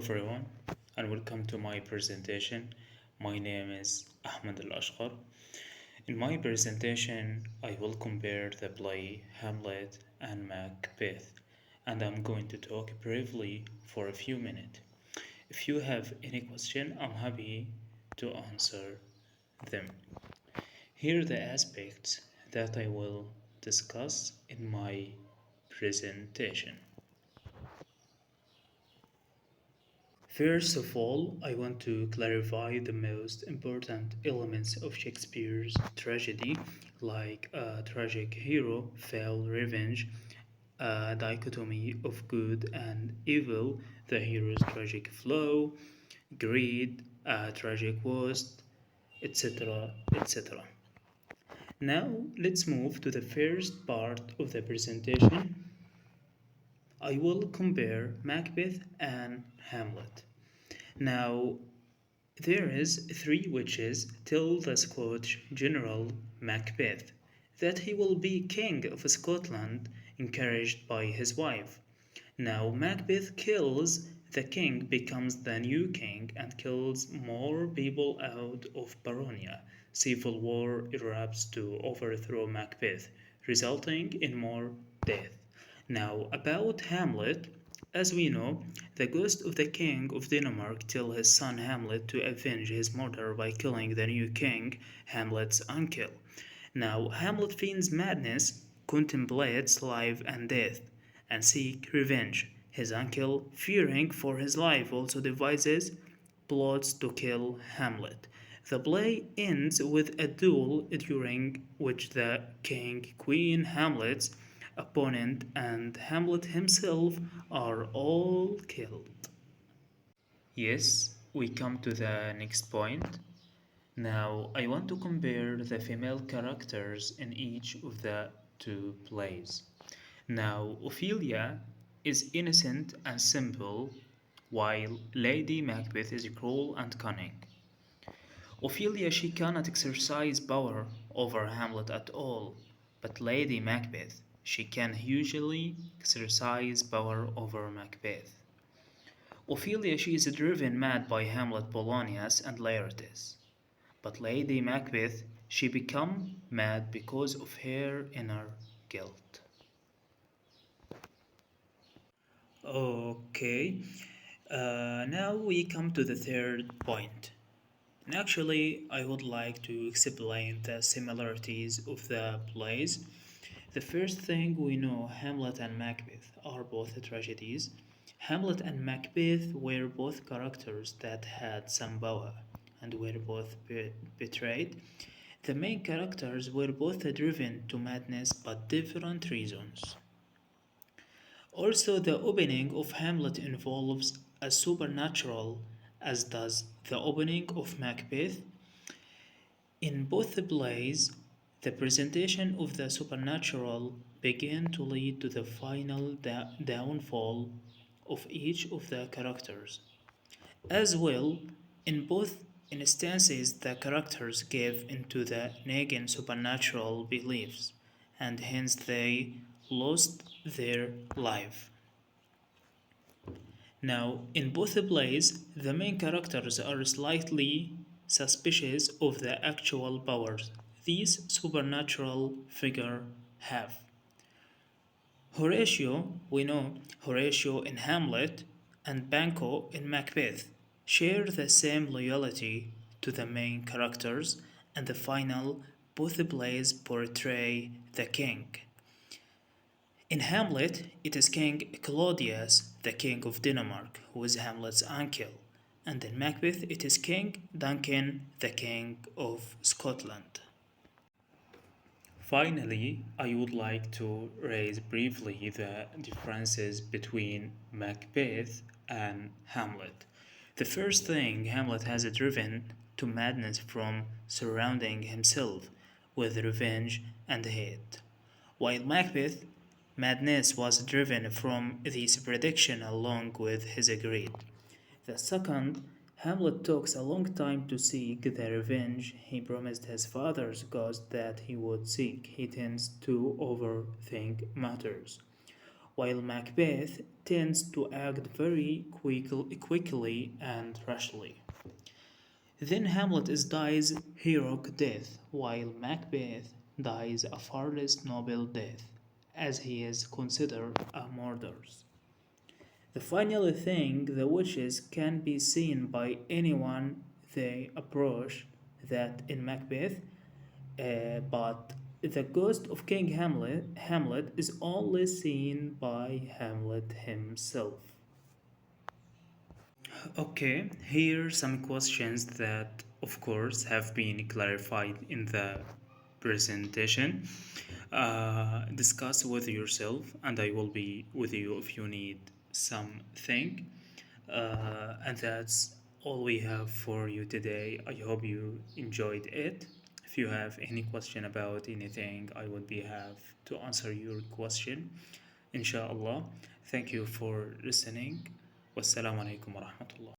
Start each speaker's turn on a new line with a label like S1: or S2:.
S1: everyone, and welcome to my presentation. My name is Ahmad Alashqar. In my presentation, I will compare the play Hamlet and Macbeth, and I'm going to talk briefly for a few minutes. If you have any question, I'm happy to answer them. Here are the aspects that I will discuss in my presentation. First of all, I want to clarify the most important elements of Shakespeare's tragedy, like a tragic hero, fell revenge, a dichotomy of good and evil, the hero's tragic flaw, greed, a tragic worst, etc. etc. Now, let's move to the first part of the presentation. I will compare Macbeth and Hamlet. Now, there is three witches tell the Scotch general Macbeth that he will be king of Scotland, encouraged by his wife. Now Macbeth kills the king, becomes the new king, and kills more people out of Baronia. Civil war erupts to overthrow Macbeth, resulting in more death. Now, about Hamlet, as we know, the ghost of the king of Denmark tells his son Hamlet to avenge his murder by killing the new king, Hamlet's uncle. Now, Hamlet feigns madness, contemplates life and death, and seeks revenge. His uncle, fearing for his life, also devises plots to kill Hamlet. The play ends with a duel during which the king, queen, Hamlet's opponent, and Hamlet himself are all killed. Yes, we come to the next point. Now, I want to compare the female characters in each of the two plays. Now, Ophelia is innocent and simple, while Lady Macbeth is cruel and cunning. Ophelia, she cannot exercise power over Hamlet at all, but Lady Macbeth, she can usually exercise power over Macbeth. Ophelia, she is driven mad by Hamlet, Polonius, and Laertes. But Lady Macbeth, she become mad because of her inner guilt. Okay, now we come to the third point. And actually, I would like to explain the similarities of the plays. The first thing we know, Hamlet and Macbeth are both tragedies. Hamlet and Macbeth were both characters that had some power and were both betrayed. The main characters were both driven to madness but different reasons. Also, the opening of Hamlet involves a supernatural, as does the opening of Macbeth. In both the plays, the presentation of the supernatural began to lead to the final downfall of each of the characters. As well, in both instances, the characters gave into the nagging supernatural beliefs, and hence they lost their life. Now, in both plays, the main characters are slightly suspicious of the actual powers these supernatural figures have. Horatio, we know Horatio in Hamlet and Banquo in Macbeth share the same loyalty to the main characters, and the final both plays portray the king. In Hamlet, it is King Claudius, the King of Denmark, who is Hamlet's uncle, and in Macbeth, it is King Duncan, the King of Scotland. Finally, I would like to raise briefly the differences between Macbeth and Hamlet. The first thing, Hamlet has driven to madness from surrounding himself with revenge and hate, while Macbeth, madness was driven from this prediction along with his greed. The second, Hamlet takes a long time to seek the revenge he promised his father's ghost that he would seek. He tends to overthink matters. while Macbeth tends to act very quickly and rashly. Then Hamlet is dies heroic death, while Macbeth dies a far less noble death, as he is considered a murderer. The final thing, the witches can be seen by anyone they approach, that in Macbeth, but the ghost of King Hamlet is only seen by Hamlet himself. Okay, here are some questions that, of course, have been clarified in the presentation. Discuss with yourself, and I will be with you if you need something. And that's all we have for you today. I hope you enjoyed it. If you have any question about anything, I would be happy to answer your question. Inshallah. Thank you for listening. Wassalamu alaikum wa rahmatullah.